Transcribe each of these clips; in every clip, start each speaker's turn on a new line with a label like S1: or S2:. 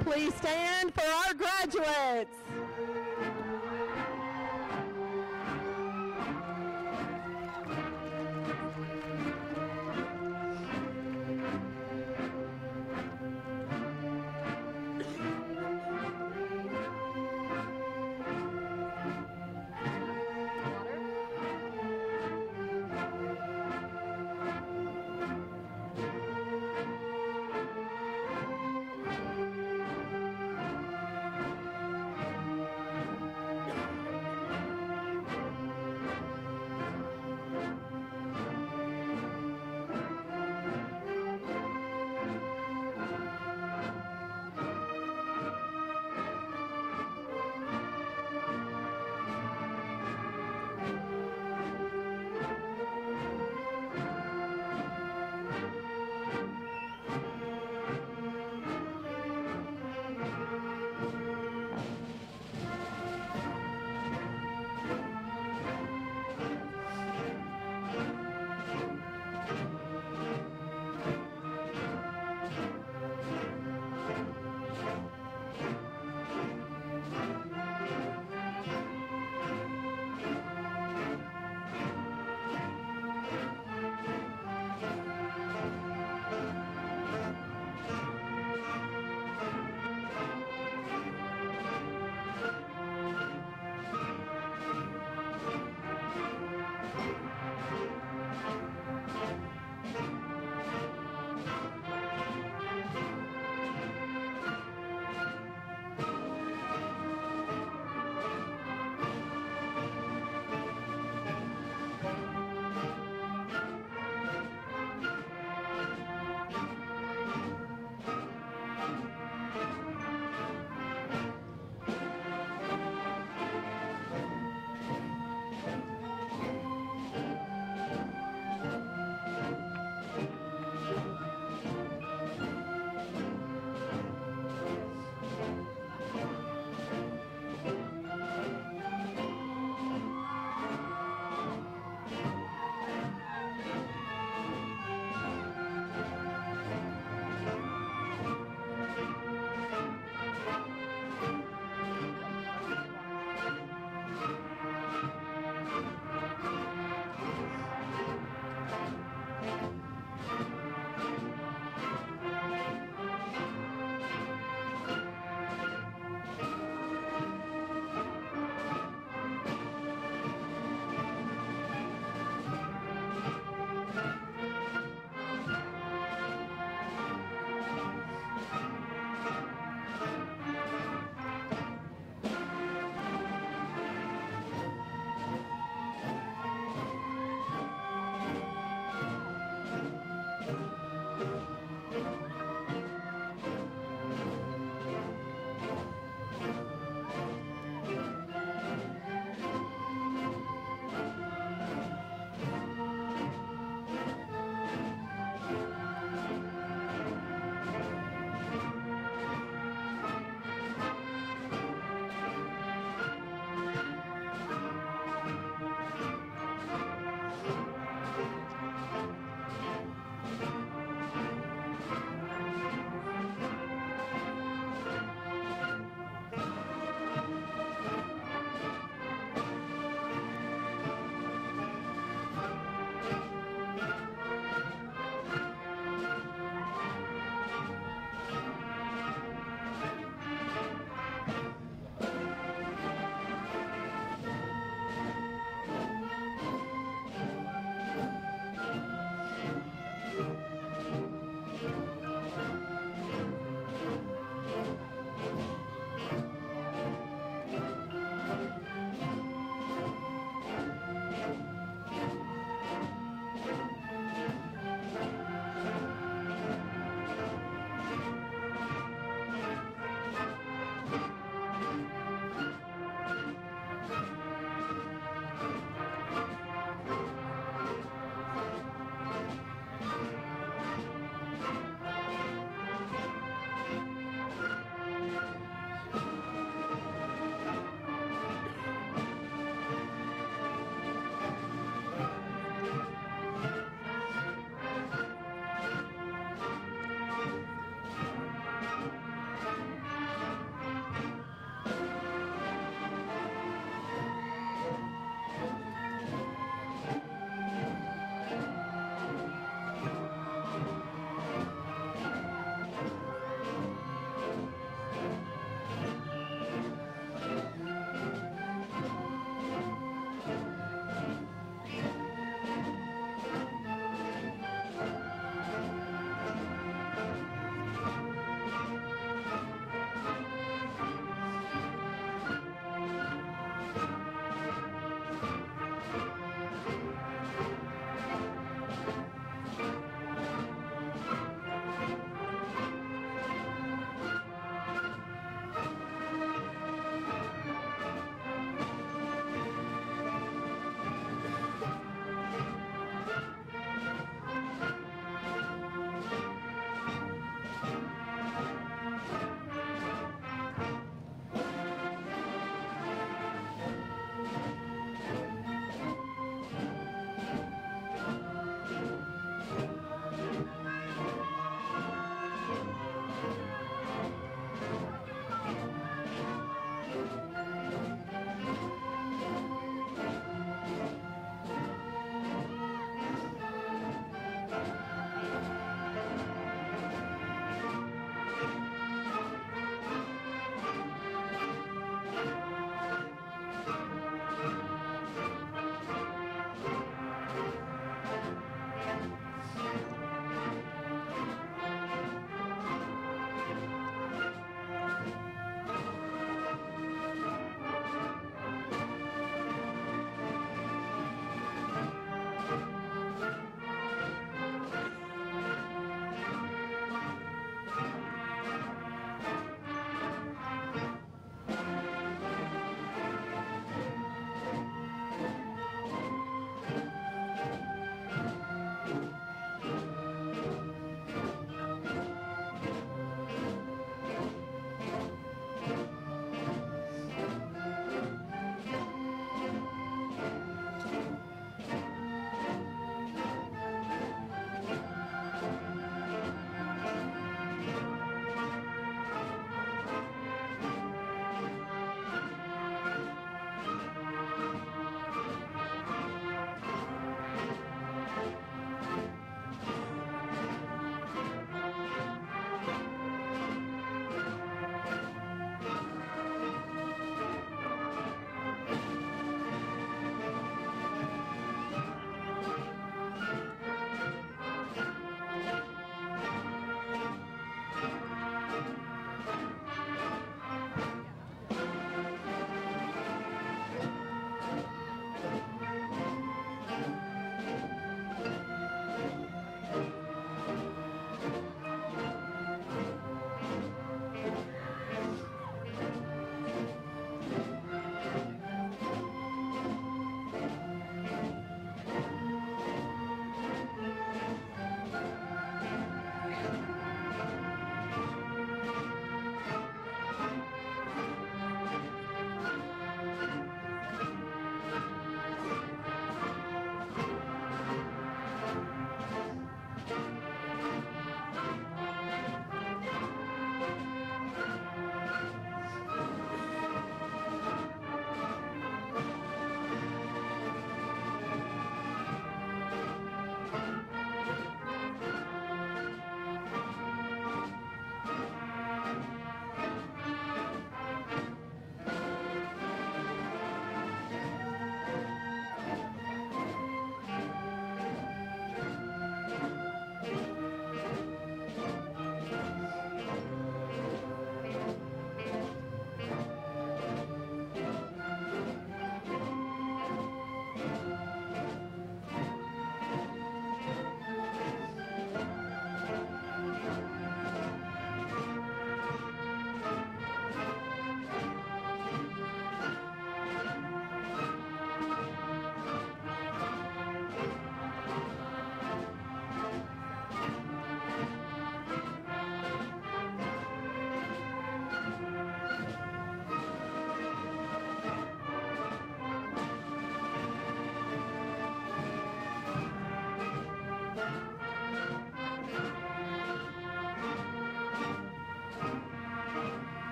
S1: Please stand for our graduates.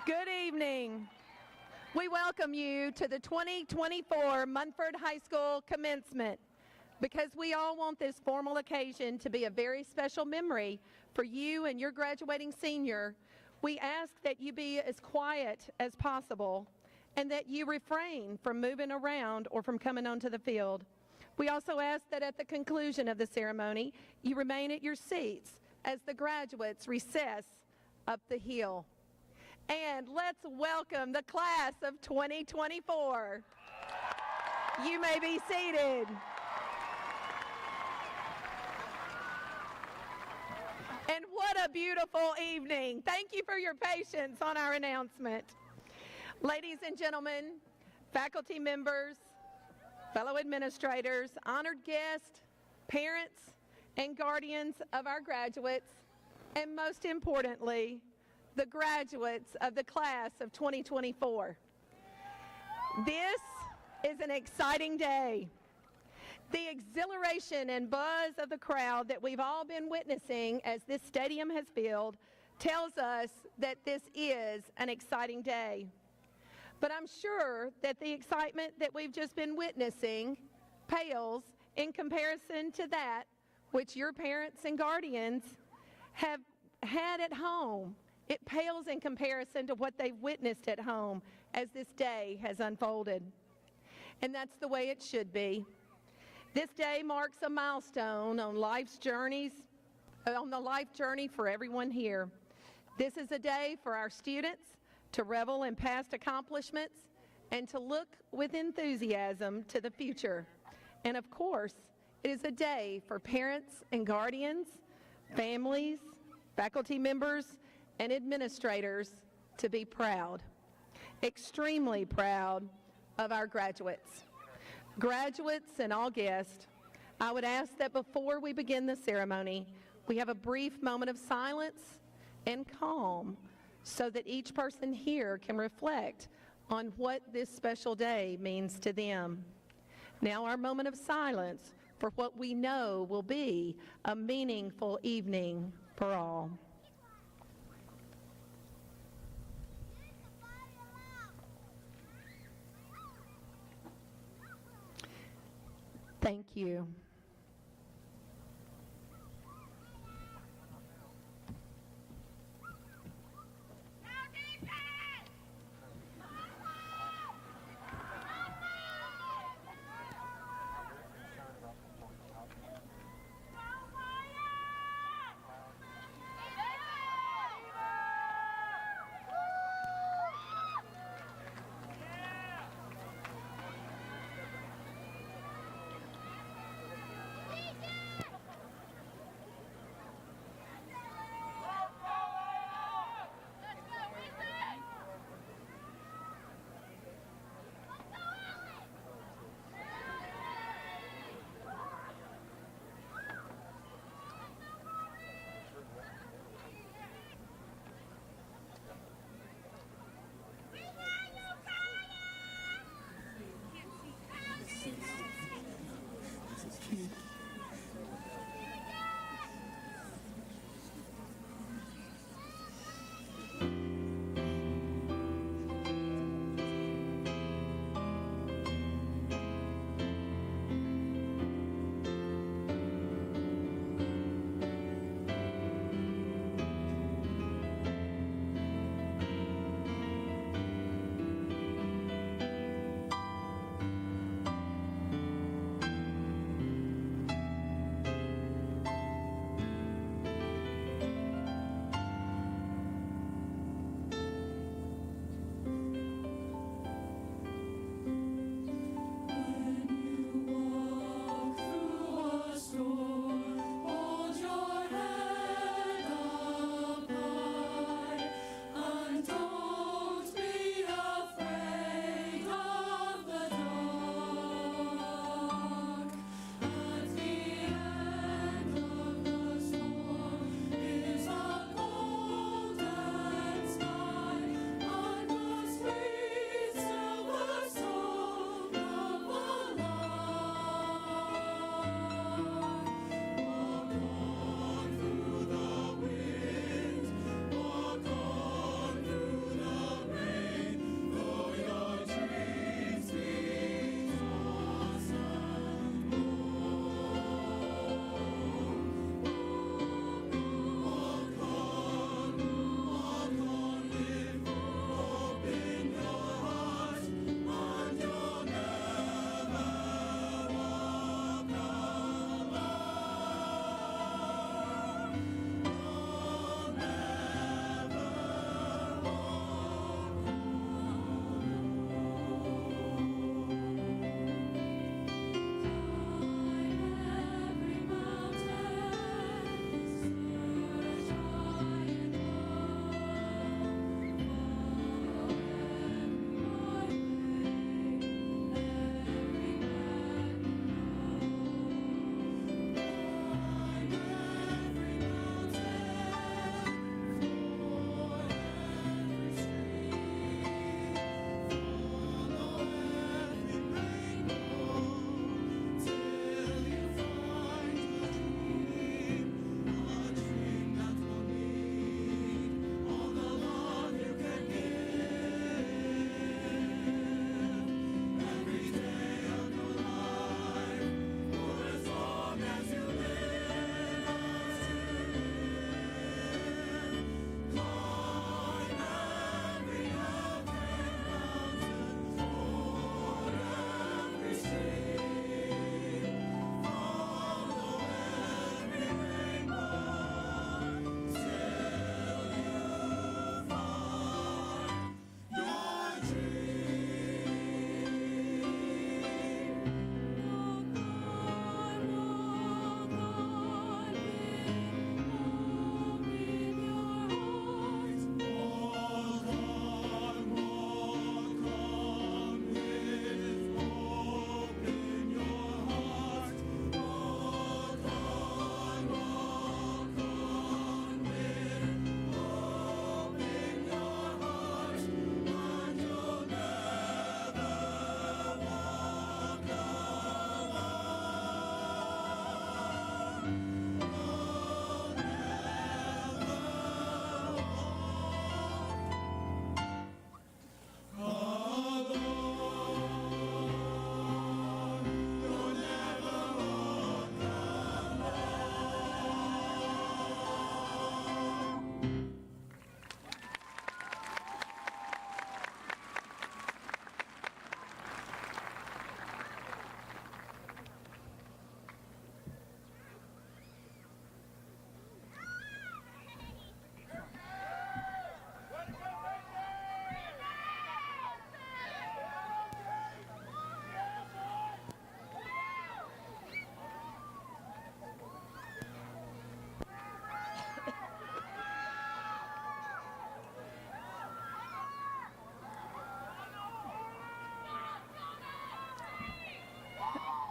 S1: Good evening. We welcome you to the 2024 Munford High School commencement. Because we all want this formal occasion to be a very special memory for you and your graduating senior, we ask that you be as quiet as possible and that you refrain from moving around or from coming onto the field. We also ask that at the conclusion of the ceremony, you remain at your seats as the graduates recess up the hill. And let's welcome the class of 2024. You may be seated. And what a beautiful evening. Thank you for your patience on our announcement. Ladies and gentlemen, faculty members, fellow administrators, honored guests, parents, and guardians of our graduates, and most importantly, the graduates of the class of 2024. This is an exciting day. The exhilaration and buzz of the crowd that we've all been witnessing as this stadium has filled tells us that this is an exciting day. But I'm sure that the excitement that we've just been witnessing pales in comparison to that which your parents and guardians have had at home. It pales in comparison to what they've witnessed at home as this day has unfolded. And that's the way it should be. This day marks a milestone on the life journey for everyone here. This is a day for our students to revel in past accomplishments and to look with enthusiasm to the future. And of course, it is a day for parents and guardians, families, faculty members, and administrators to be proud, extremely proud of our graduates. Graduates and all guests, I would ask that before we begin the ceremony, we have a brief moment of silence and calm so that each person here can reflect on what this special day means to them. Now our moment of silence for what we know will be a meaningful evening for all. Thank you.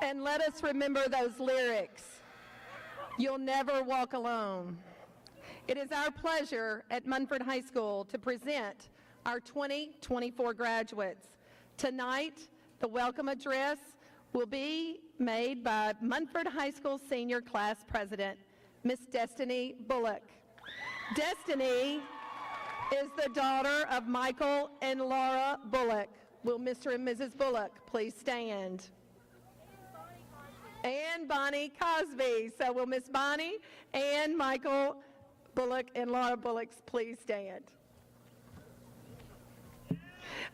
S1: And let us remember those lyrics. You'll never walk alone. It is our pleasure at Munford High School to present our 2024 graduates. Tonight, the welcome address will be made by Munford High School Senior Class President, Miss Destiny Bullock. Destiny is the daughter of Michael and Laura Bullock. Will Mr. and Mrs. Bullock please stand? And Bonnie Cosby. So will Miss Bonnie and Michael Bullock and Laura Bullock please stand?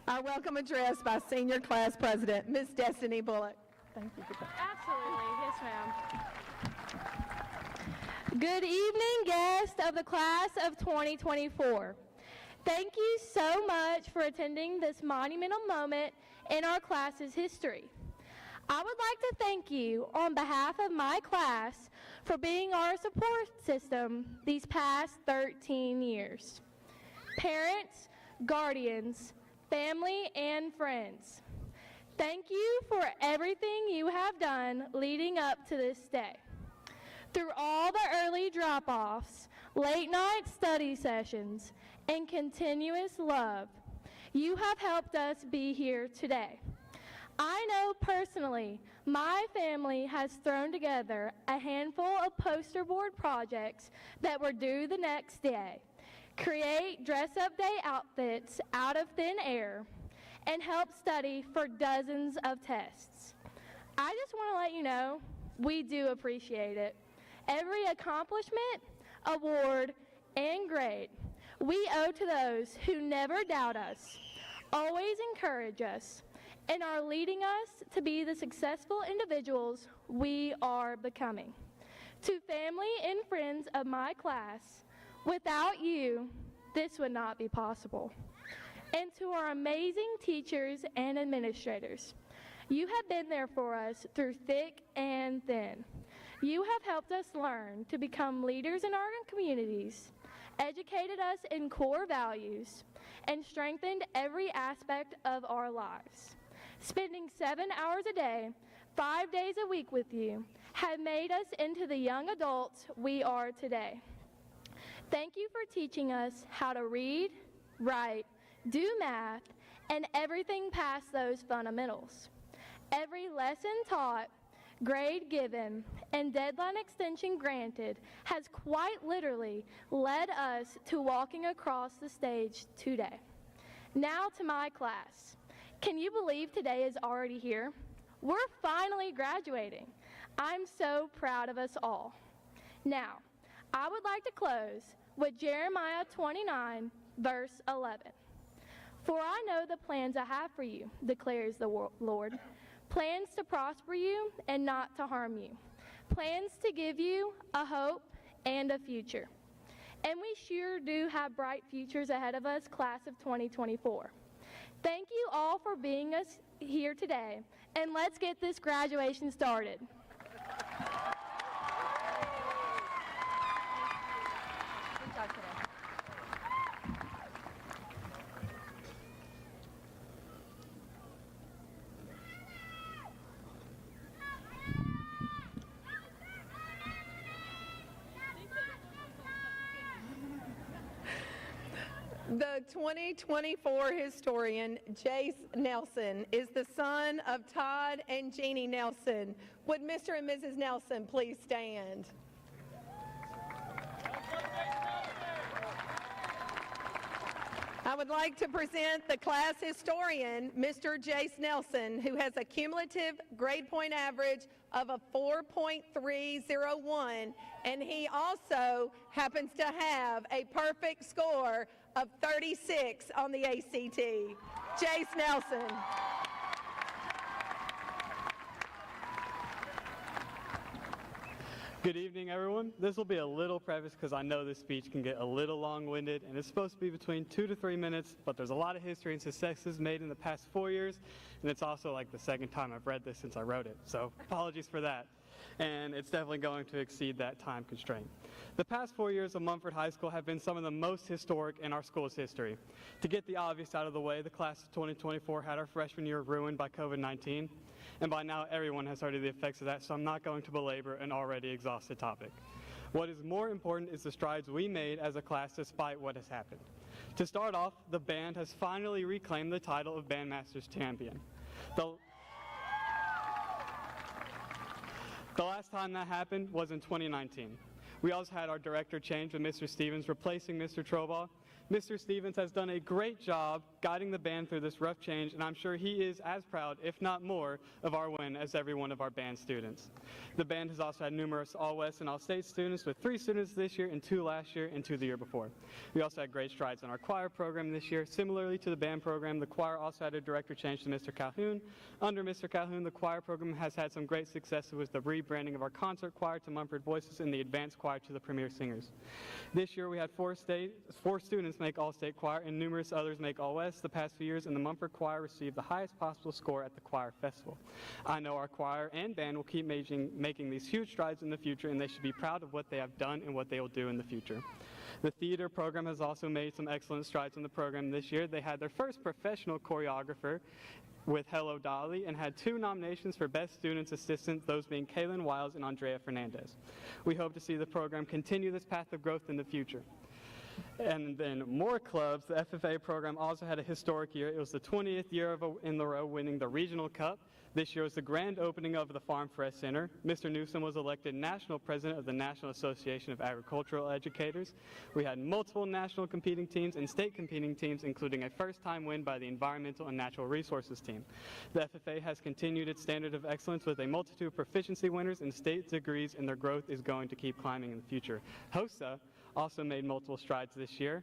S1: Our welcome address by Senior Class President, Miss Destiny Bullock. Thank you for that.
S2: Absolutely. Yes, ma'am. Good evening, guests of the class of 2024. Thank you so much for attending this monumental moment in our class's history. I would like to thank you on behalf of my class for being our support system these past 13 years. Parents, guardians, family, and friends, thank you for everything you have done leading up to this day. Through all the early drop-offs, late-night study sessions, and continuous love, you have helped us be here today. I know personally my family has thrown together a handful of poster board projects that were due the next day, create dress-up day outfits out of thin air, and help study for dozens of tests. I just want to let you know we do appreciate it. Every accomplishment, award, and grade we owe to those who never doubt us, always encourage us, and are leading us to be the successful individuals we are becoming. To family and friends of my class, without you, this would not be possible. And to our amazing teachers and administrators, you have been there for us through thick and thin. You have helped us learn to become leaders in our communities, educated us in core values, and strengthened every aspect of our lives. Spending 7 hours a day, 5 days a week with you have made us into the young adults we are today. Thank you for teaching us how to read, write, do math, and everything past those fundamentals. Every lesson taught, grade given, and deadline extension granted has quite literally led us to walking across the stage today. Now to my class. Can you believe today is already here? We're finally graduating. I'm so proud of us all. Now, I would like to close with Jeremiah 29, verse 11. For I know the plans I have for you, declares the Lord. Plans to prosper you and not to harm you. Plans to give you a hope and a future. And we sure do have bright futures ahead of us, class of 2024. Thank you all for being us here today, and let's get this graduation started. Good job today.
S1: The 2024 historian, Jace Nelson, is the son of Todd and Jeannie Nelson. Would Mr. and Mrs. Nelson please stand? I would like to present the class historian, Mr. Jace Nelson, who has a cumulative grade point average of a 4.301, and he also happens to have a perfect score of 36 on the ACT. Jace Nelson.
S3: Good evening, everyone. This will be a little preface because I know this speech can get a little long-winded, and it's supposed to be between 2 to 3 minutes, but there's a lot of history and successes made in the past 4 years, and it's also like the second time I've read this since I wrote it, so apologies for that. And it's definitely going to exceed that time constraint. The past 4 years of Munford High School have been some of the most historic in our school's history. To get the obvious out of the way, the class of 2024 had our freshman year ruined by COVID-19, and by now everyone has heard of the effects of that, so I'm not going to belabor an already exhausted topic. What is more important is the strides we made as a class despite what has happened. To start off, the band has finally reclaimed the title of Bandmasters Champion. The last time that happened was in 2019. We also had our director change with Mr. Stevens replacing Mr. Trobaugh. Mr. Stevens has done a great job guiding the band through this rough change, and I'm sure he is as proud, if not more, of our win as every one of our band students. The band has also had numerous All-West and All-State students, with 3 students this year and 2 last year and 2 the year before. We also had great strides in our choir program this year. Similarly to the band program, the choir also had a director change to Mr. Calhoun. Under Mr. Calhoun, the choir program has had some great success with the rebranding of our concert choir to Munford Voices and the advanced choir to the Premier Singers. This year we had 4 students make All-State choir and numerous others make All-West the past few years, and the Munford choir received the highest possible score at the choir festival. I know our choir and band will keep making these huge strides in the future, and they should be proud of what they have done and what they will do in the future. The theater program has also made some excellent strides in the program this year. They had their first professional choreographer with Hello Dolly and had 2 nominations for Best Students Assistant, those being Kaylin Wiles and Andrea Fernandez. We hope to see the program continue this path of growth in the future. And then more clubs, the FFA program also had a historic year. It was the 20th year in a row winning the Regional Cup. This year was the grand opening of the Farm Fresh Center. Mr. Newsom was elected national president of the National Association of Agricultural Educators. We had multiple national competing teams and state competing teams, including a first-time win by the Environmental and Natural Resources team. The FFA has continued its standard of excellence with a multitude of proficiency winners and state degrees, and their growth is going to keep climbing in the future. HOSA also made multiple strides this year.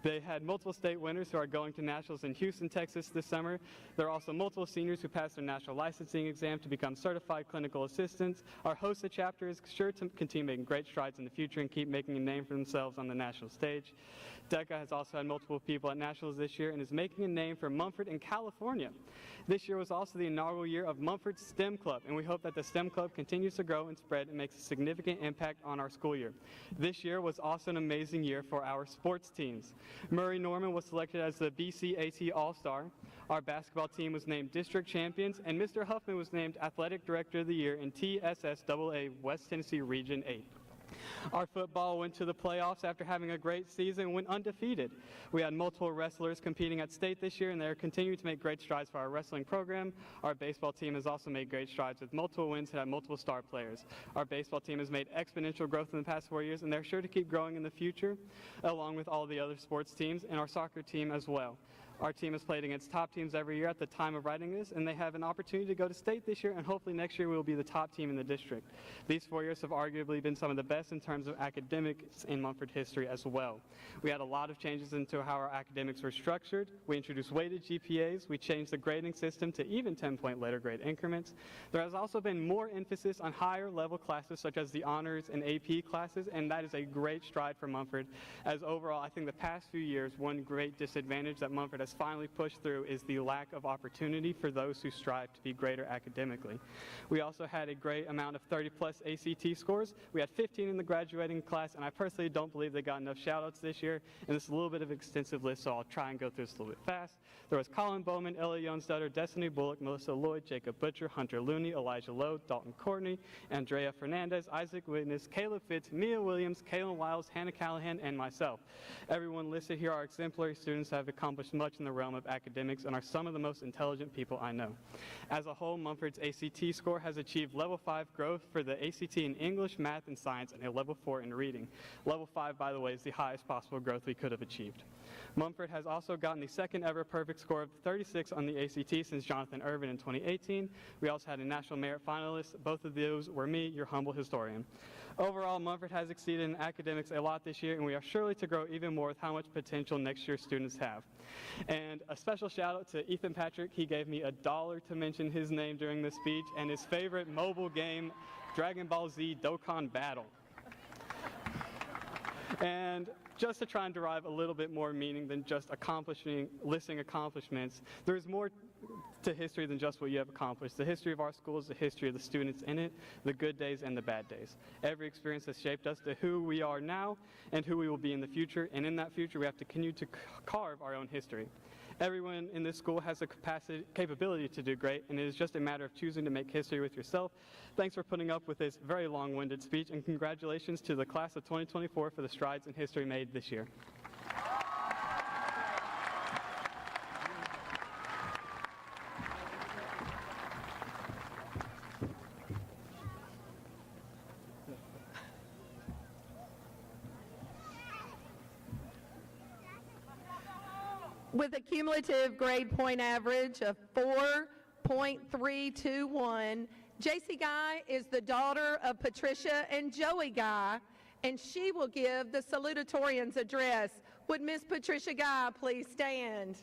S3: They had multiple state winners who are going to nationals in Houston, Texas this summer. There are also multiple seniors who passed their national licensing exam to become certified clinical assistants. Our HOSA chapter is sure to continue making great strides in the future and keep making a name for themselves on the national stage. DECA has also had multiple people at nationals this year and is making a name for Munford in California. This year was also the inaugural year of Munford STEM Club, and we hope that the STEM Club continues to grow and spread and makes a significant impact on our school year. This year was also an amazing year for our sports teams. Murray Norman was selected as the BCAT All-Star. Our basketball team was named district champions, and Mr. Huffman was named Athletic Director of the Year in TSSAA West Tennessee Region 8. Our football went to the playoffs after having a great season and went undefeated. We had multiple wrestlers competing at state this year, and they are continuing to make great strides for our wrestling program. Our baseball team has also made great strides with multiple wins and had multiple star players. Our baseball team has made exponential growth in the past 4 years, and they're sure to keep growing in the future, along with all the other sports teams and our soccer team as well. Our team has played against top teams every year at the time of writing this, and they have an opportunity to go to state this year, and hopefully next year we will be the top team in the district. These 4 years have arguably been some of the best in terms of academics in Munford history as well. We had a lot of changes into how our academics were structured. We introduced weighted GPAs. We changed the grading system to even 10-point letter grade increments. There has also been more emphasis on higher level classes such as the honors and AP classes, and that is a great stride for Munford, as overall I think the past few years one great disadvantage that Munford has finally pushed through is the lack of opportunity for those who strive to be greater academically. We also had a great amount of 30-plus ACT scores. We had 15 in the graduating class, and I personally don't believe they got enough shout-outs this year, and this is a little bit of an extensive list, so I'll try and go through this a little bit fast. There was Colin Bowman, Ellie Youngstutter, Destiny Bullock, Melissa Lloyd, Jacob Butcher, Hunter Looney, Elijah Lowe, Dalton Courtney, Andrea Fernandez, Isaac Witness, Caleb Fitz, Mia Williams, Kaylin Wiles, Hannah Callahan, and myself. Everyone listed here are exemplary students that have accomplished much in the realm of academics and are some of the most intelligent people I know. As a whole, Munford's ACT score has achieved level 5 growth for the ACT in English, math, and science, and a level 4 in reading. Level 5, by the way, is the highest possible growth we could have achieved. Munford has also gotten the second ever perfect score of 36 on the ACT since Jonathan Irvin in 2018. We also had a national merit finalist. Both of those were me, your humble historian. Overall, Munford has exceeded in academics a lot this year, and we are surely to grow even more with how much potential next year's students have. And a special shout out to Ethan Patrick. He gave me $1 to mention his name during the speech and his favorite mobile game, Dragon Ball Z Dokkan Battle. And just to try and derive a little bit more meaning than just listing accomplishments, there's more to history than just what you have accomplished. The history of our school is the history of the students in it, the good days and the bad days. Every experience has shaped us to who we are now and who we will be in the future, and in that future we have to continue to carve our own history. Everyone in this school has the capability to do great, and it is just a matter of choosing to make history with yourself. Thanks for putting up with this very long-winded speech, and congratulations to the class of 2024 for the strides in history made this year.
S1: With a cumulative grade point average of 4.321, JC Guy is the daughter of Patricia and Joey Guy, and she will give the Salutatorian's address. Would Miss Patricia Guy please stand?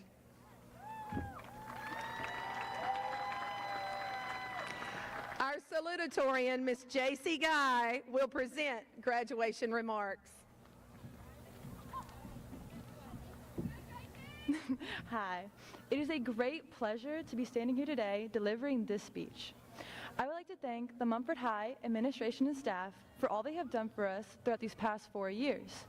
S1: Our Salutatorian, Miss JC Guy, will present graduation remarks.
S4: Hi. It is a great pleasure to be standing here today delivering this speech. I would like to thank the Munford High administration and staff for all they have done for us throughout these past 4 years.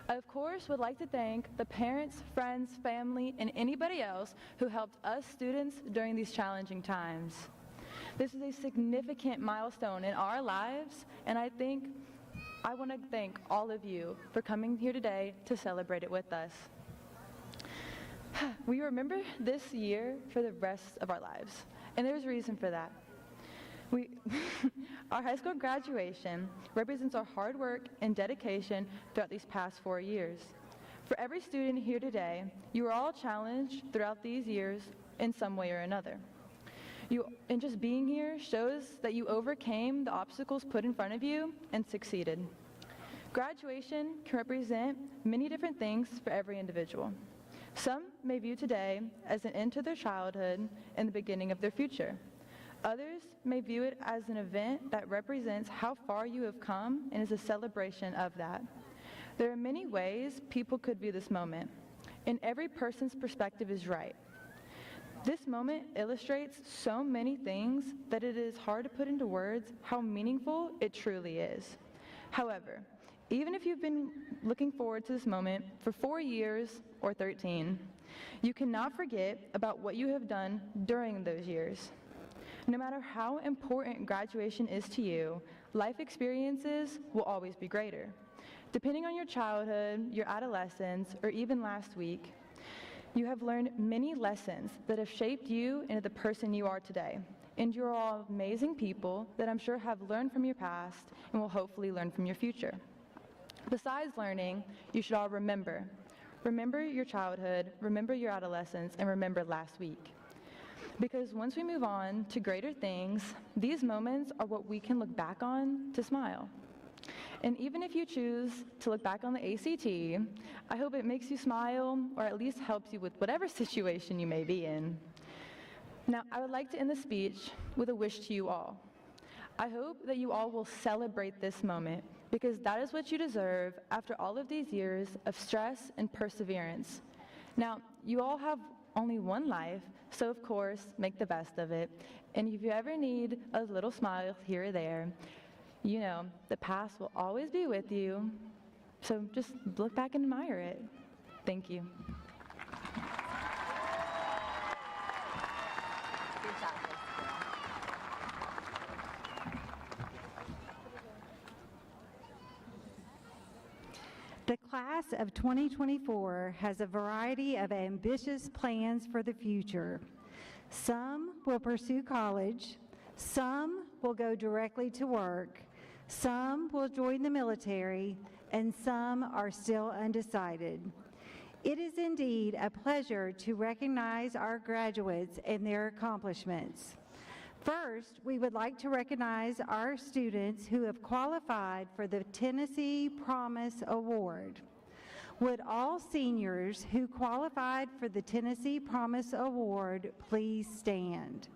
S4: I, of course, would like to thank the parents, friends, family, and anybody else who helped us students during these challenging times. This is a significant milestone in our lives, and I want to thank all of you for coming here today to celebrate it with us. We remember this year for the rest of our lives, and there's a reason for that. Our high school graduation represents our hard work and dedication throughout these past 4 years. For every student here today, you are all challenged throughout these years in some way or another. And just being here shows that you overcame the obstacles put in front of you and succeeded. Graduation can represent many different things for every individual. Some may view today as an end to their childhood and the beginning of their future. Others may view it as an event that represents how far you have come and is a celebration of that. There are many ways people could view this moment, and every person's perspective is right. This moment illustrates so many things that it is hard to put into words how meaningful it truly is. However, even if you've been looking forward to this moment for 4 years or 13, you cannot forget about what you have done during those years. No matter how important graduation is to you, life experiences will always be greater. Depending on your childhood, your adolescence, or even last week, you have learned many lessons that have shaped you into the person you are today. And you're all amazing people that I'm sure have learned from your past and will hopefully learn from your future. Besides learning, you should all remember. Remember your childhood, remember your adolescence, and remember last week. Because once we move on to greater things, these moments are what we can look back on to smile. And even if you choose to look back on the ACT, I hope it makes you smile or at least helps you with whatever situation you may be in. Now, I would like to end the speech with a wish to you all. I hope that you all will celebrate this moment because that is what you deserve after all of these years of stress and perseverance. Now, you all have only one life, so of course, make the best of it. And if you ever need a little smile here or there, you know, the past will always be with you, so just look back and admire it. Thank you.
S5: The class of 2024 has a variety of ambitious plans for the future. Some will pursue college, some will go directly to work, some will join the military, and some are still undecided. It is indeed a pleasure to recognize our graduates and their accomplishments. First, we would like to recognize our students who have qualified for the Tennessee Promise Award. Would all seniors who qualified for the Tennessee Promise Award please stand?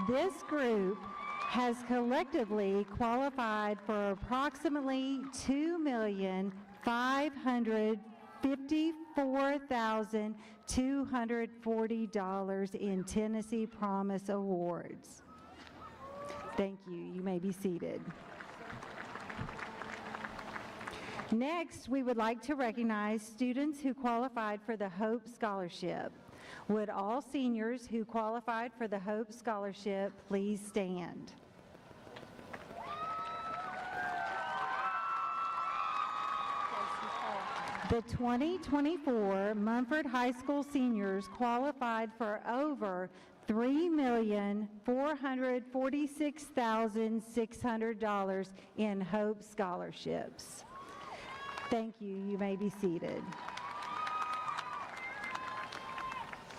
S5: This group has collectively qualified for approximately $2,554,240 in Tennessee Promise Awards. Thank you. You may be seated. Next, we would like to recognize students who qualified for the Hope Scholarship. Would all seniors who qualified for the Hope Scholarship please stand? The 2024 Munford High School seniors qualified for over $3,446,600 in Hope Scholarships. Thank you. You may be seated.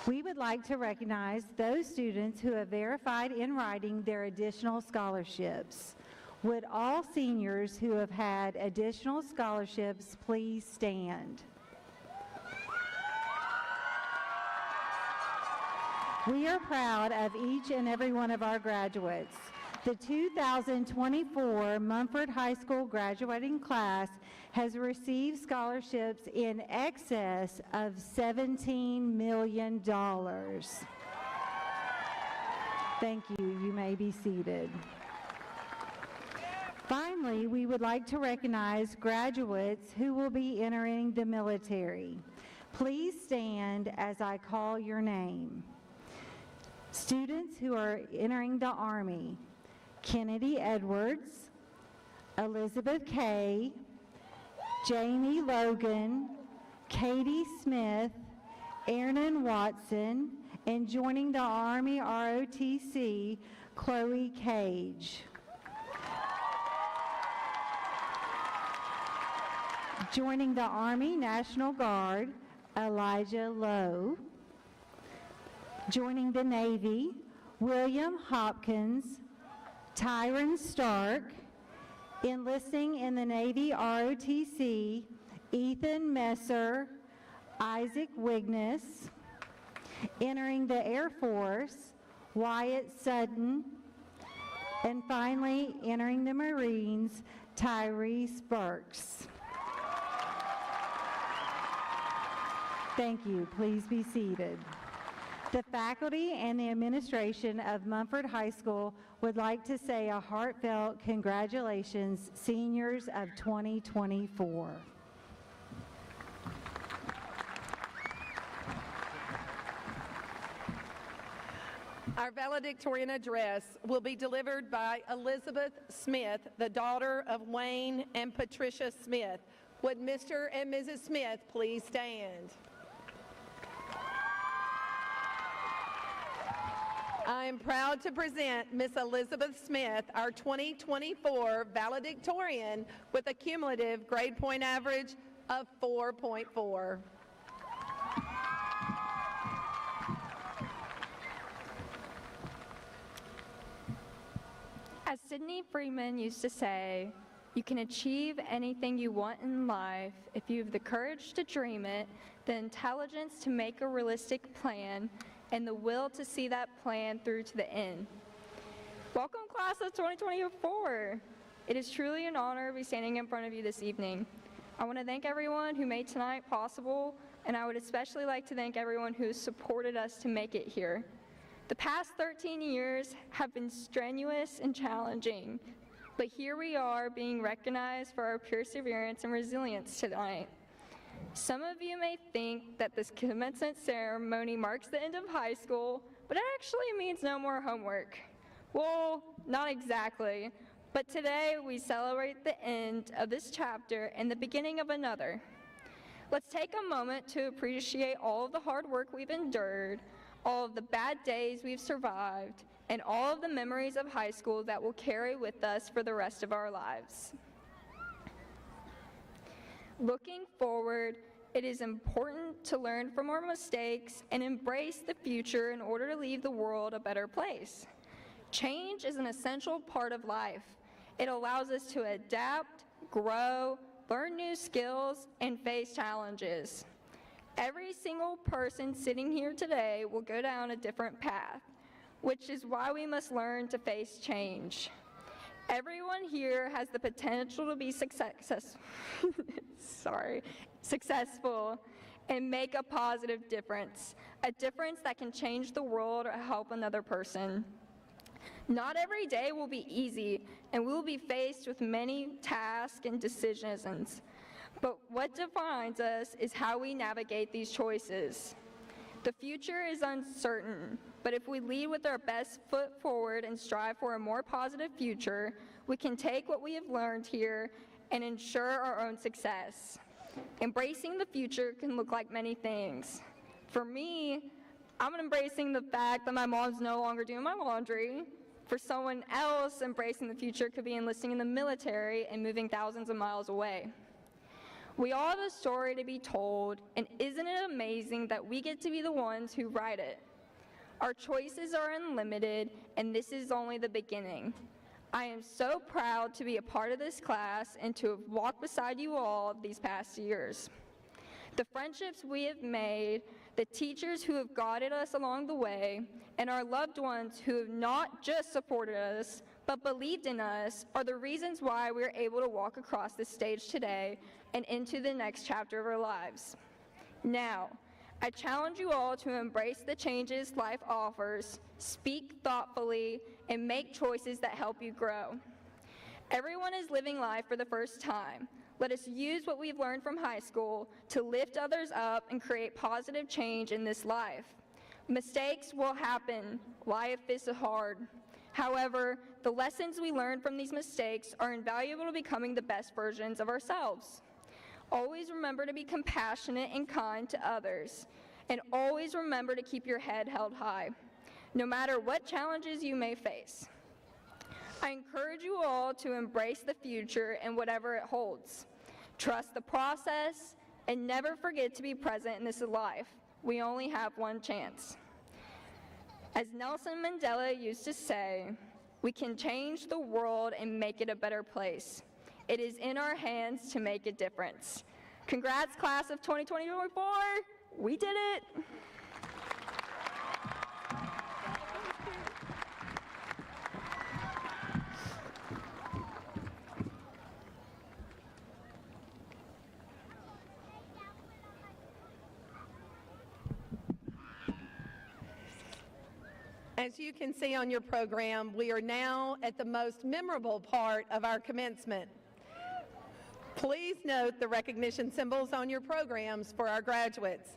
S5: We would like to recognize those students who have verified in writing their additional scholarships. Would all seniors who have had additional scholarships please stand? We are proud of each and every one of our graduates. The 2024 Munford High School graduating class has received scholarships in excess of $17 million. Thank you. You may be seated. Finally, we would like to recognize graduates who will be entering the military. Please stand as I call your name. Students who are entering the Army: Kennedy Edwards, Elizabeth Kay, Jamie Logan, Katie Smith, Aaron Watson, and joining the Army ROTC, Chloe Cage. Joining the Army National Guard, Elijah Lowe. Joining the Navy, William Hopkins, Tyron Stark. Enlisting in the Navy ROTC, Ethan Messer, Isaac Wigness. Entering the Air Force, Wyatt Sutton. And finally, entering the Marines, Tyrese Burks. Thank you. Please be seated. The faculty and the administration of Munford High School would like to say a heartfelt congratulations, seniors of 2024.
S1: Our valedictorian address will be delivered by Elizabeth Smith, the daughter of Wayne and Patricia Smith. Would Mr. and Mrs. Smith please stand? I am proud to present Miss Elizabeth Smith, our 2024 valedictorian, with a cumulative grade point average of 4.4.
S6: As Sidney Freeman used to say, you can achieve anything you want in life if you have the courage to dream it, the intelligence to make a realistic plan, and the will to see that plan through to the end. Welcome, class of 2024. It is truly an honor to be standing in front of you this evening. I want to thank everyone who made tonight possible, and I would especially like to thank everyone who has supported us to make it here. The past 13 years have been strenuous and challenging, but here we are being recognized for our perseverance and resilience tonight. Some of you may think that this commencement ceremony marks the end of high school, but it actually means no more homework. Well, not exactly, but today we celebrate the end of this chapter and the beginning of another. Let's take a moment to appreciate all of the hard work we've endured, all of the bad days we've survived, and all of the memories of high school that we'll carry with us for the rest of our lives. Looking forward, it is important to learn from our mistakes and embrace the future in order to leave the world a better place. Change is an essential part of life. It allows us to adapt, grow, learn new skills, and face challenges. Every single person sitting here today will go down a different path, which is why we must learn to face change. Everyone here has the potential to be successful and make a positive difference, a difference that can change the world or help another person. Not every day will be easy, and we will be faced with many tasks and decisions. But what defines us is how we navigate these choices. The future is uncertain, but if we lead with our best foot forward and strive for a more positive future, we can take what we have learned here and ensure our own success. Embracing the future can look like many things. For me, I'm embracing the fact that my mom's no longer doing my laundry. For someone else, embracing the future could be enlisting in the military and moving thousands of miles away. We all have a story to be told, and isn't it amazing that we get to be the ones who write it? Our choices are unlimited, and this is only the beginning. I am so proud to be a part of this class and to have walked beside you all these past years. The friendships we have made, the teachers who have guided us along the way, and our loved ones who have not just supported us, but believed in us, are the reasons why we are able to walk across this stage today and into the next chapter of our lives. Now, I challenge you all to embrace the changes life offers, speak thoughtfully, and make choices that help you grow. Everyone is living life for the first time. Let us use what we've learned from high school to lift others up and create positive change in this life. Mistakes will happen. Life is hard. However, the lessons we learn from these mistakes are invaluable to becoming the best versions of ourselves. Always remember to be compassionate and kind to others, and always remember to keep your head held high, no matter what challenges you may face. I encourage you all to embrace the future and whatever it holds. Trust the process, and never forget to be present in this life. We only have one chance. As Nelson Mandela used to say, we can change the world and make it a better place. It is in our hands to make a difference. Congrats, class of 2024. We did it.
S1: As you can see on your program, we are now at the most memorable part of our commencement. Please note the recognition symbols on your programs for our graduates.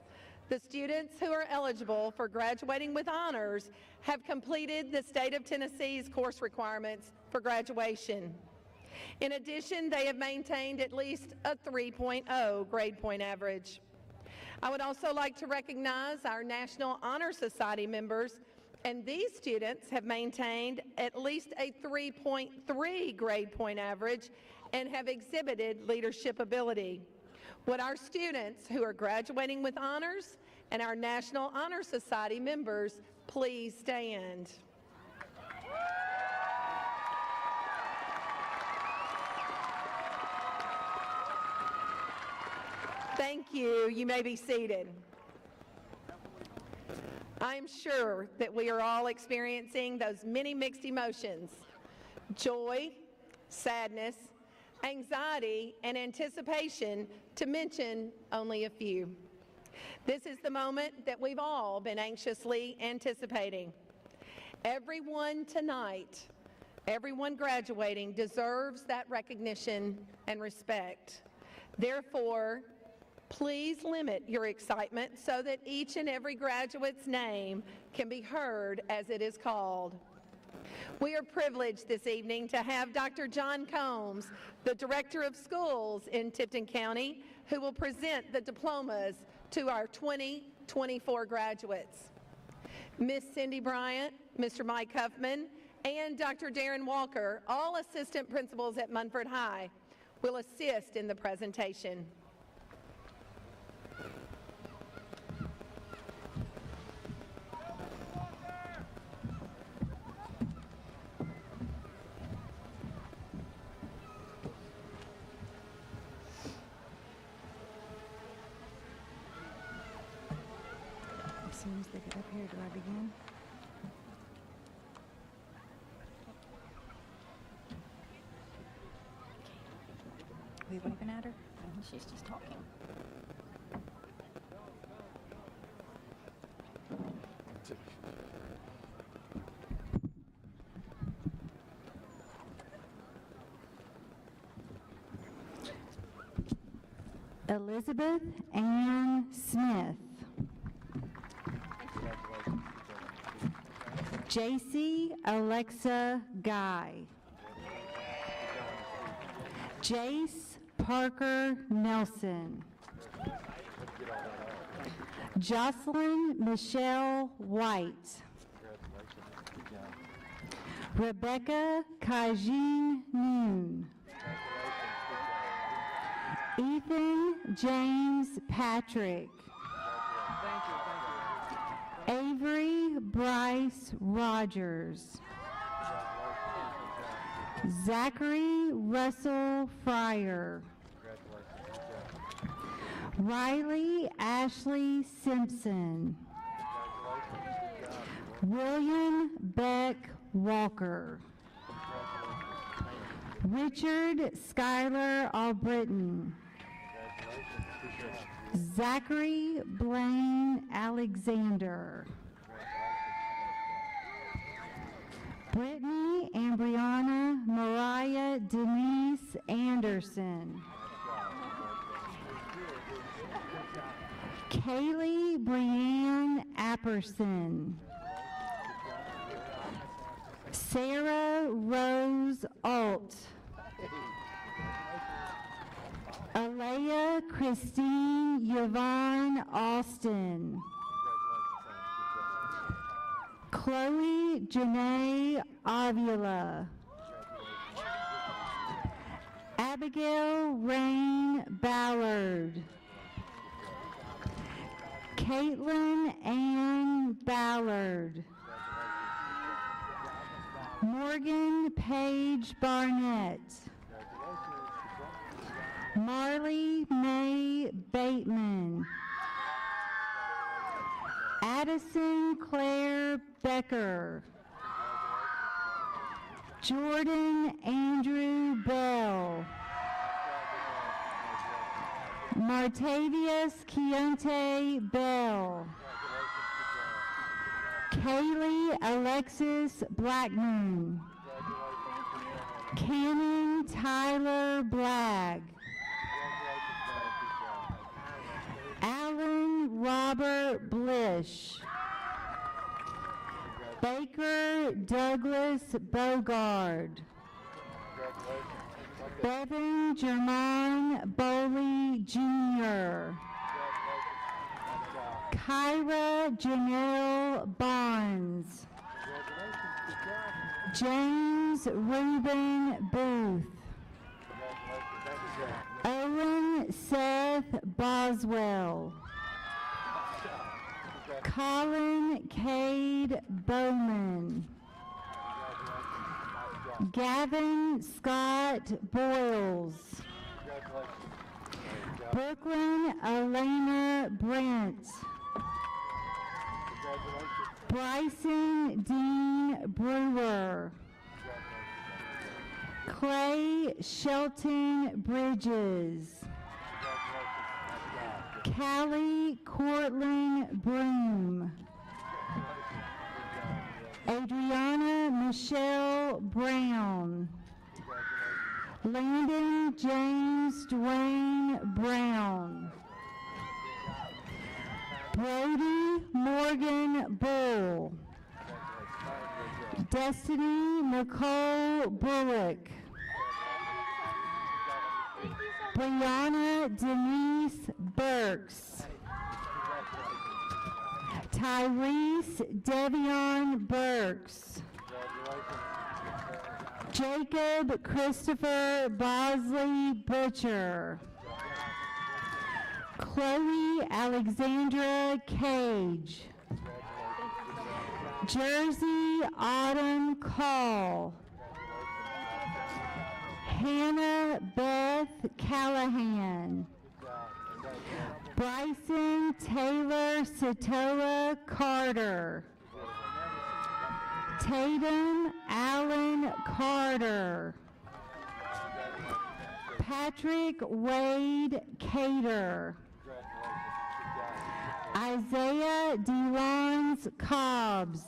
S1: The students who are eligible for graduating with honors have completed the state of Tennessee's course requirements for graduation. In addition, they have maintained at least a 3.0 grade point average. I would also like to recognize our National Honor Society members, and these students have maintained at least a 3.3 grade point average and have exhibited leadership ability. Would our students who are graduating with honors and our National Honor Society members please stand? Thank you. You may be seated. I'm sure that we are all experiencing those many mixed emotions: joy, sadness, anxiety, and anticipation, to mention only a few. This is the moment that we've all been anxiously anticipating. Everyone tonight, everyone graduating, deserves that recognition and respect. Therefore, please limit your excitement so that each and every graduate's name can be heard as it is called. We are privileged this evening to have Dr. John Combs, the Director of Schools in Tipton County, who will present the diplomas to our 2024 graduates. Miss Cindy Bryant, Mr. Mike Huffman, and Dr. Darren Walker, all assistant principals at Munford High, will assist in the presentation.
S5: As soon as they get up here, do I begin?
S7: We waving at her? She's just talking.
S5: Elizabeth Ann Smith. JC Alexa Guy. Jace Parker Nelson. Jocelyn Michelle White. Rebecca Kaijin Noon. Ethan James Patrick. Avery Bryce Rogers. Zachary Russell Fryer. Riley Ashley Simpson. William Beck Walker. Richard Schuyler Albritton. Zachary Blaine Alexander. Brittany and Brianna Mariah Denise Anderson. Kaylee Brianne Apperson. Sarah Rose Alt. Alea Christine Yvonne Austin. Chloe Janae Avila. Abigail Rain Ballard. Caitlin Ann Ballard. Morgan Page Barnett. Marley May Bateman. Addison Claire Becker. Jordan Andrew Bell. Martavius Keontae Bell. Kaylee Alexis Blackman. Cannon Tyler Blagg. Alan Robert Blish. Baker Douglas Bogard. Bevan Jermon Bowley Jr. Kyra Janelle Barnes. James Reuben Booth. Owen Seth Boswell. Colin Cade Bowman. Gavin Scott Boyles. Brooklyn Elena Brent. Bryson Dean Brewer. Clay Shelton Bridges. Callie Cortland Broom. Adriana Michelle Brown. Landon James Dwayne Brown. Brody Morgan Bull. Destiny Nicole Bullock. Brianna Denise Burks. Tyrese Devion Burks. Jacob Christopher Bosley Butcher. Chloe Alexandra Cage. Jersey Autumn Call. Hannah Beth Callahan. Bryson Taylor Satoa Carter. Tatum Allen Carter. Patrick Wade Cater. Isaiah DeLons Cobbs.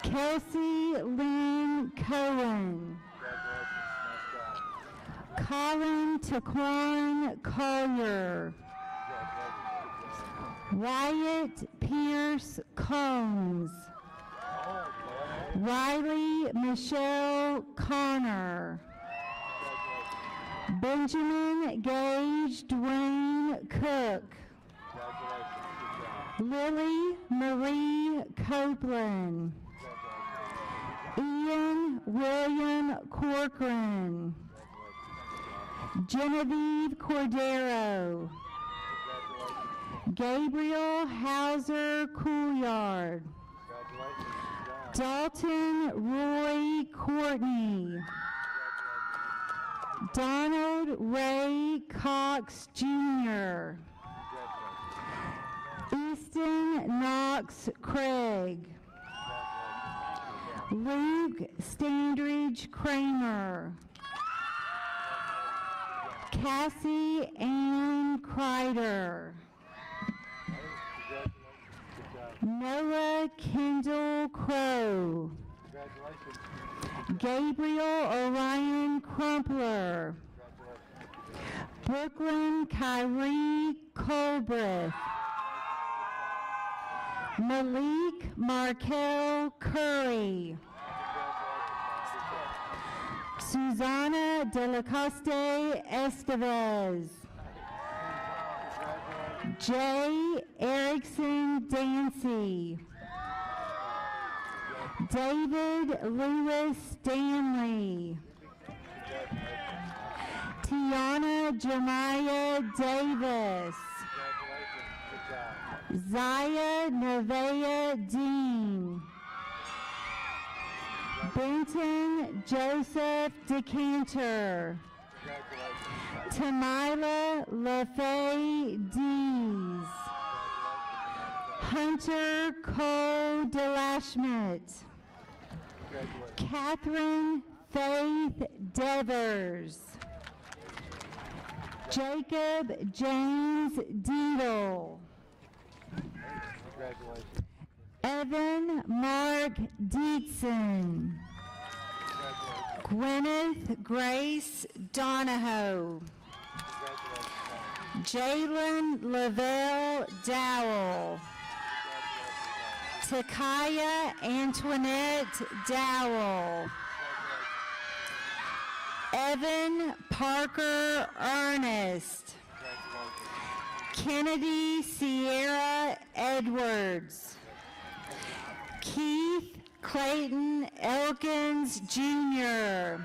S5: Kelsey Lynn Cohen. Colin Taquan Collier. Wyatt Pierce Combs. Riley Michelle Connor. Benjamin Gage Dwayne Cook. Lily Marie Copeland. Ian William Corcoran. Genevieve Cordero. Gabriel Hauser Couillard. Dalton Roy Courtney. Donald Ray Cox Jr. Easton Knox Craig. Luke Standridge Kramer. Cassie Ann Kreider. Noah Kendall Crow. Gabriel Orion Crumpler. Brooklyn Kyrie Colbreth. Malik Markel Curry. Susana De La Coste Estevez. Jay Erickson Dancy. David Lewis Stanley. Tiana Jemiah Davis. Zaya Nevaeh Dean. Benton Joseph Decanter. Tamila LaFay Dees. Hunter Cole DeLashmit. Catherine Faith Devers. Jacob James Deedle. Evan Mark Dietzen. Gwyneth Grace Donahoe. Jalen Lavelle Dowell. Takaya Antoinette Dowell. Evan Parker Ernest. Kennedy Sierra Edwards. Keith Clayton Elkins Jr.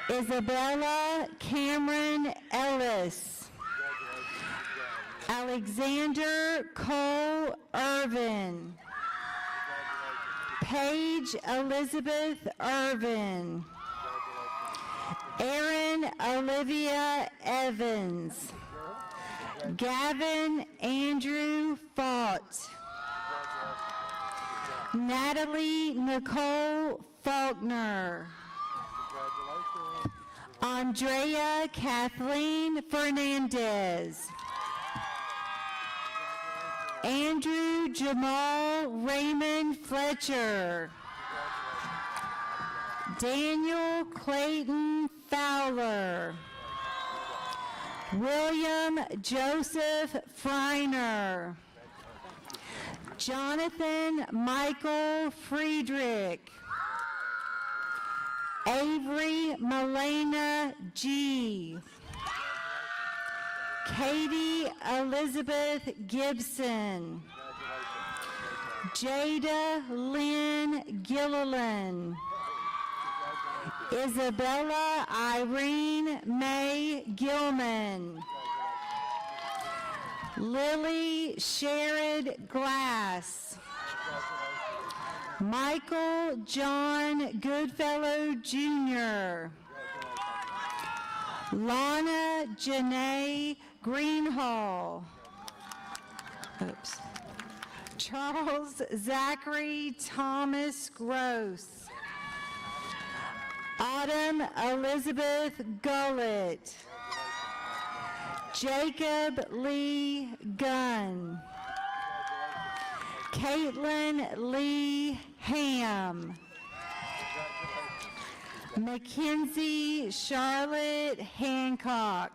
S5: Isabella Cameron Ellis. Alexander Cole Irvin. Paige Elizabeth Irvin. Erin Olivia Evans. Gavin Andrew Faught. Natalie Nicole Faulkner. Andrea Kathleen Fernandez. Andrew Jamal Raymond Fletcher. Daniel Clayton Fowler. William Joseph Freiner. Jonathan Michael Friedrich. Avery Melena G. Katie Elizabeth Gibson. Jada Lynn Gilliland. Isabella Irene May Gilman. Lily Sherrod Glass. Michael John Goodfellow Jr. Lana Janae Greenhall. Oops. Charles Zachary Thomas Gross. Autumn Elizabeth Gullett. Jacob Lee Gunn. Caitlin Lee Ham. Mackenzie Charlotte Hancock.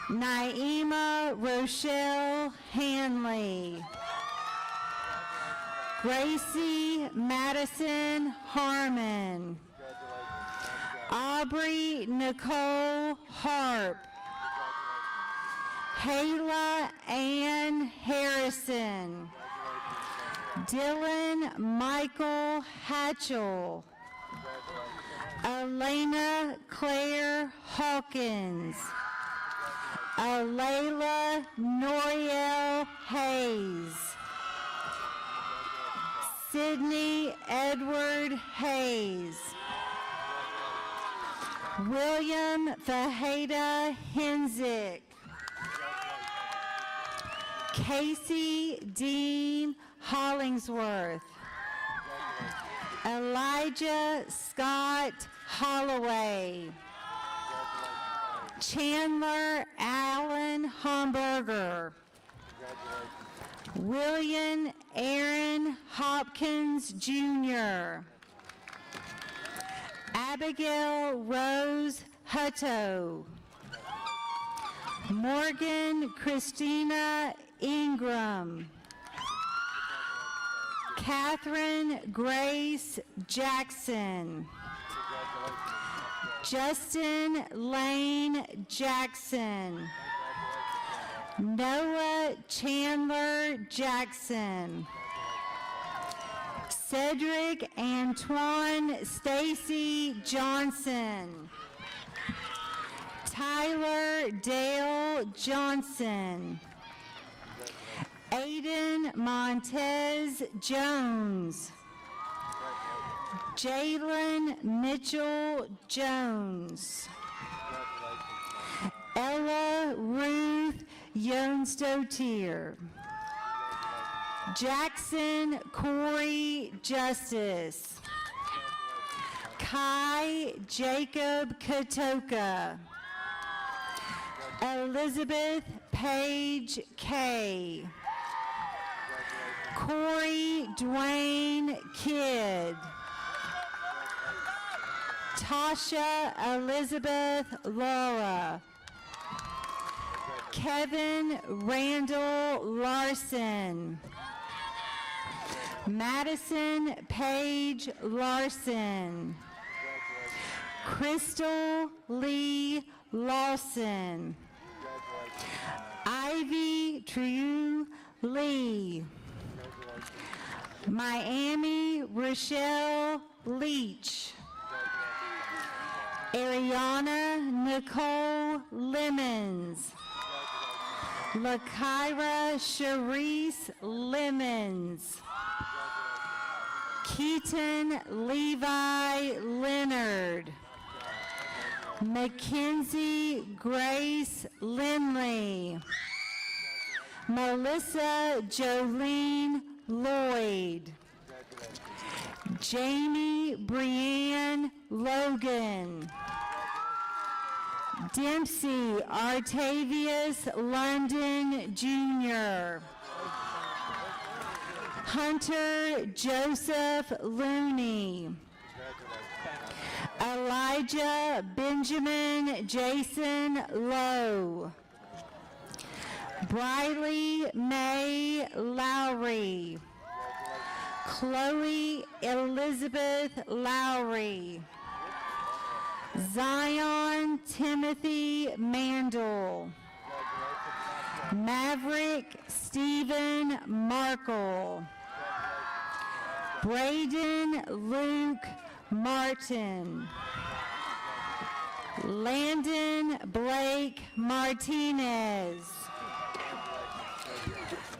S5: Naima Rochelle Hanley. Gracie Madison Harmon. Aubrey Nicole Harp. Hayla Ann Harrison. Dylan Michael Hatchell. Elena Claire Hawkins. Alayla Noriel Hayes. Sydney Edward Hayes. William Fajeda Hensick. Casey Dean Hollingsworth. Elijah Scott Holloway. Chandler Allen Homburger. William Aaron Hopkins Jr. Abigail Rose Hutto. Morgan Christina Ingram. Catherine Grace Jackson. Justin Lane Jackson. Noah Chandler Jackson. Cedric Antoine Stacy Johnson. Tyler Dale Johnson. Aiden Montez Jones. Jalen Mitchell Jones. Ella Ruth Youngstotier. Jackson Corey Justice. Kai Jacob Katoka. Elizabeth Page K. Corey Dwayne Kidd. Tasha Elizabeth Laura. Kevin Randall Larson. Madison Page Larson. Crystal Lee Lawson. Ivy Trieu Lee. Miami Rochelle Leach. Ariana Nicole Lemons. Lakira Sharice Lemons. Keaton Levi Leonard. Mackenzie Grace Lindley. Melissa Jolene Lloyd. Jamie Brianne Logan. Dempsey Artavius London Jr. Hunter Joseph Looney. Elijah Benjamin Jason Lowe. Briley May Lowry. Chloe Elizabeth Lowry. Zion Timothy Mandel. Maverick Stephen Markle. Braden Luke Martin. Landon Blake Martinez.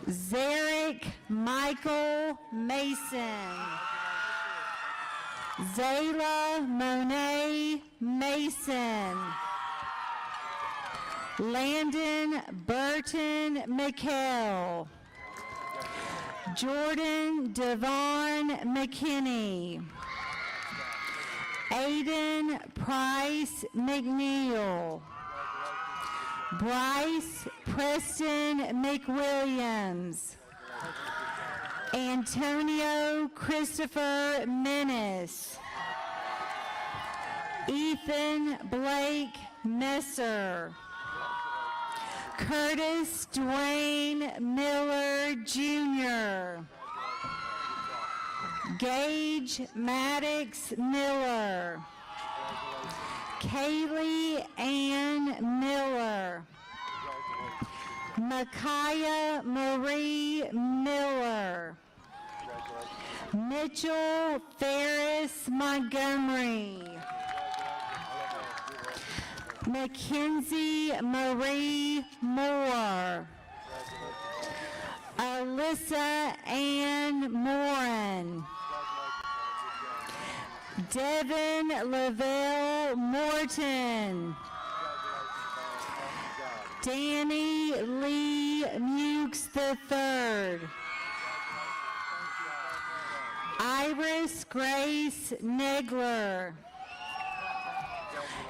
S5: Zarek Michael Mason. Zayla Monet Mason. Landon Burton McHale. Jordan Devon McKinney. Aiden Price McNeil. Bryce Preston McWilliams. Antonio Christopher Menace. Ethan Blake Messer. Curtis Dwayne Miller Jr. Gage Maddox Miller. Kaylee Ann Miller. Micaiah Marie Miller. Mitchell Ferris Montgomery. Mackenzie Marie Moore. Alyssa Ann Morin. Devin Lavelle Morton. Danny Lee Mukes III. Iris Grace Negler.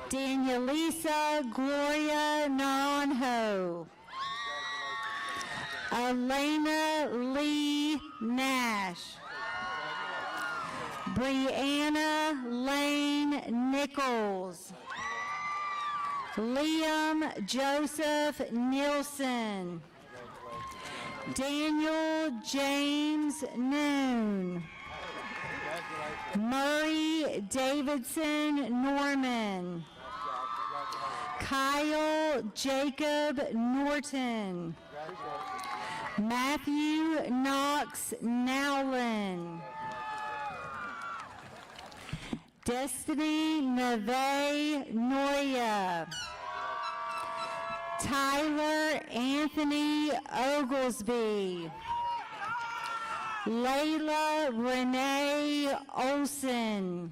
S5: Danielisa Gloria Naranjo. Elena Lee Nash. Brianna Lane Nichols. Liam Joseph Nielsen. Daniel James Noon. Murray Davidson Norman. Kyle Jacob Norton. Matthew Knox Nowlin. Destiny Neve Noya. Tyler Anthony Oglesby. Layla Renee Olson.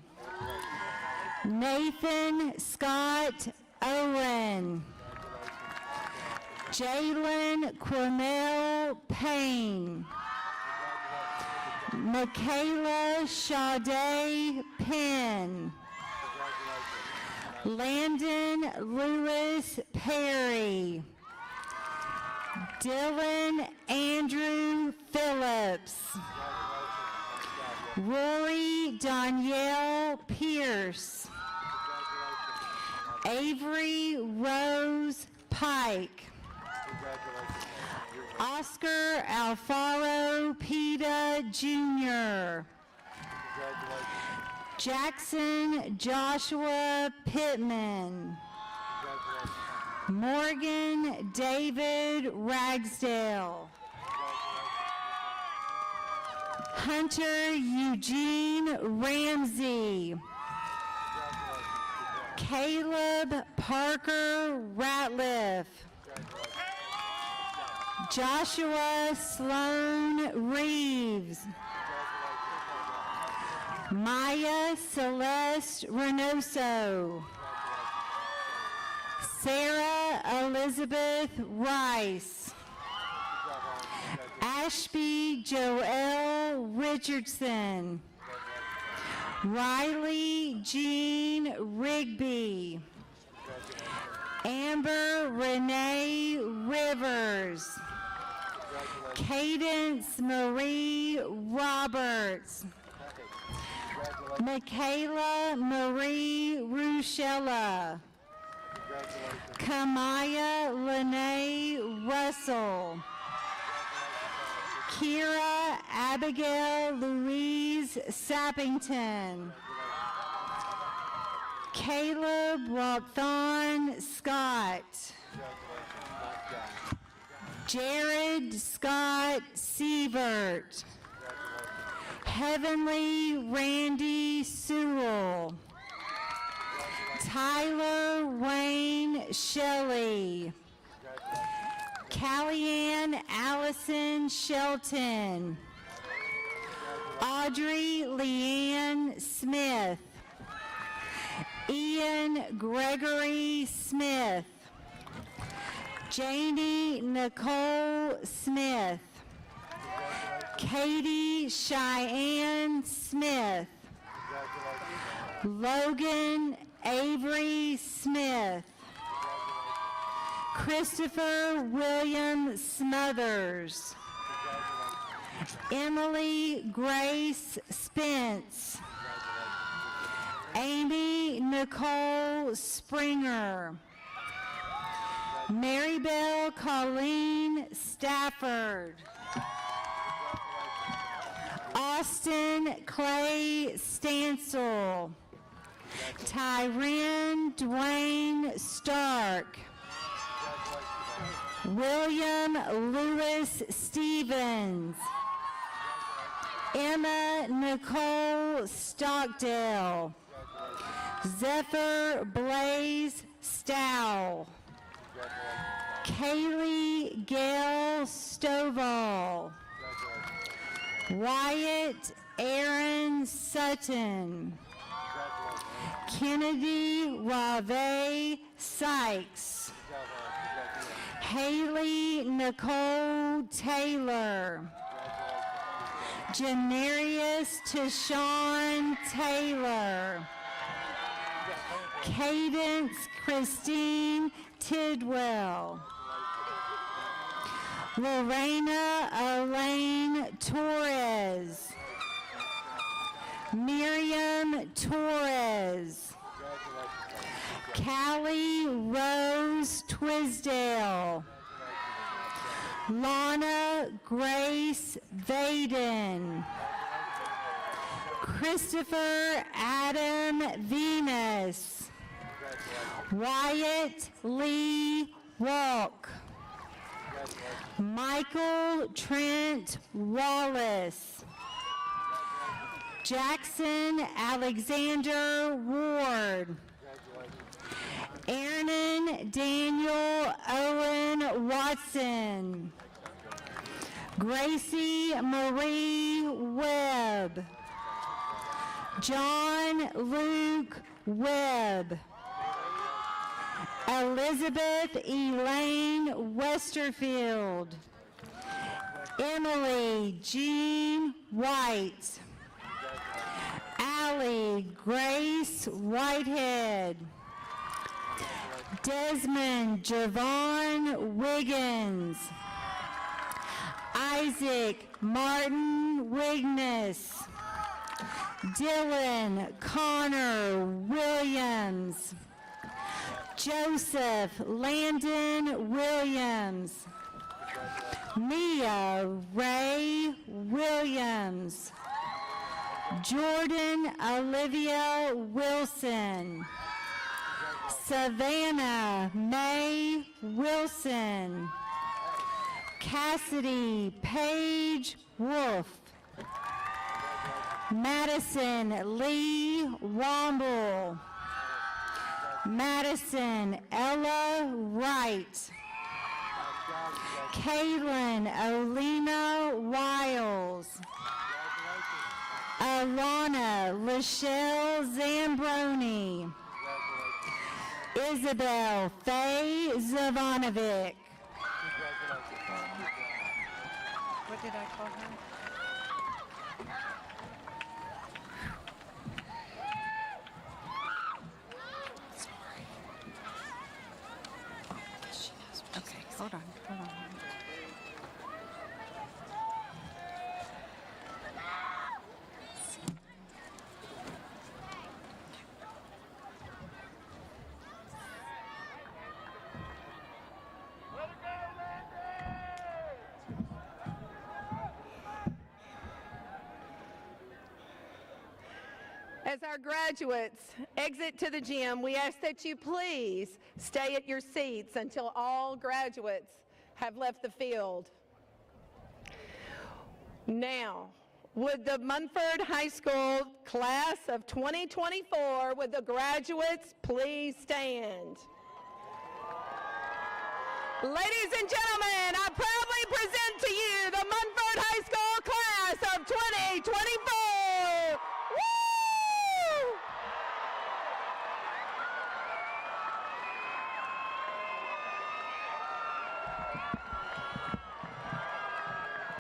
S5: Nathan Scott Owen. Jalen Quamel Payne. Michaela Sade Penn. Landon Lewis Perry. Dylan Andrew Phillips. Rory Danielle Pierce. Avery Rose Pike. Oscar Alfaro Pita Jr. Jackson Joshua Pittman. Morgan David Ragsdale. Hunter Eugene Ramsey. Caleb Parker Ratliff. Joshua Sloan Reeves. Maya Celeste Reynoso. Sarah Elizabeth Rice. Ashby Joelle Richardson. Riley Jean Rigby. Amber Renee Rivers. Cadence Marie Roberts. Michaela Marie Rushella. Kamaya Lene Russell. Kira Abigail Louise Sappington. Caleb Rothon Scott. Jared Scott Sievert. Heavenly Randy Sewell. Tyler Wayne Shelley. Callianne Allison Shelton. Audrey Leanne Smith. Ian Gregory Smith. Janie Nicole Smith. Katie Cheyenne Smith. Logan Avery Smith. Christopher William Smothers. Emily Grace Spence. Amy Nicole Springer. Marybelle Colleen Stafford. Austin Clay Stansel. Tyron Dwayne Stark. William Lewis Stevens. Emma Nicole Stockdale. Zephyr Blaze Stow. Kaylee Gail Stovall. Wyatt Aaron Sutton. Kennedy Rave Sykes. Haley Nicole Taylor. Janarius Tashawn Taylor. Cadence Christine Tidwell. Lorena Elaine Torres. Miriam Torres. Callie Rose Twisdale. Lana Grace Vaden. Christopher Adam Venus. Wyatt Lee Walk. Michael Trent Wallace. Jackson Alexander Ward. Aaron Daniel Owen Watson. Gracie Marie Webb. John Luke Webb. Elizabeth Elaine Westerfield. Emily Jean White. Allie Grace Whitehead. Desmond Javon Wiggins. Isaac Martin Wigness. Dylan Connor Williams. Joseph Landon Williams. Mia Ray Williams. Jordan Olivia Wilson. Savannah Mae Wilson. Cassidy Paige Wolf. Madison Lee Womble. Madison Ella Wright. Kaylin Olena Wiles. Alana Lachelle Zambroni. Isabel Faye Zavanovic.
S7: What did I call her? Okay, hold on.
S1: As our graduates exit to the gym, we ask that you please stay at your seats until all graduates have left the field. Now, would the Munford High School class of 2024, would the graduates please stand? Ladies and gentlemen, I proudly present to you the Munford High School class of 2024. Woo!